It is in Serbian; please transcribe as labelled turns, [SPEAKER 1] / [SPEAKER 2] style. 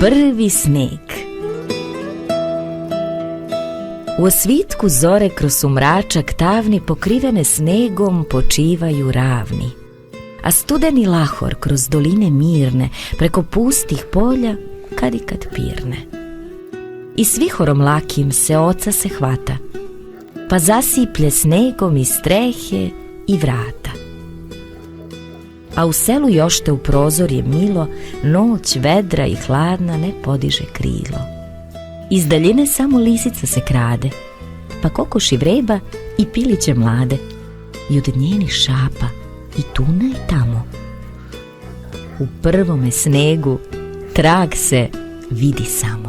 [SPEAKER 1] Prvi sneg. U osvitku zore kroz sumračak tavni pokrivene snegom počivaju ravni, a studeni lahor kroz doline mirne preko pustih polja kad i kad pirne. I s vihorom lakim se oca se hvata, pa zasiplje snegom i strehe i vrata. A u selu još te u prozorje milo, noć vedra i hladna ne podiže krilo. Iz daljine samo lisica se krade, pa kokoši vreba i piliće mlade, i od njenih šapa i tuna i tamo. U prvome snegu trag se vidi samo.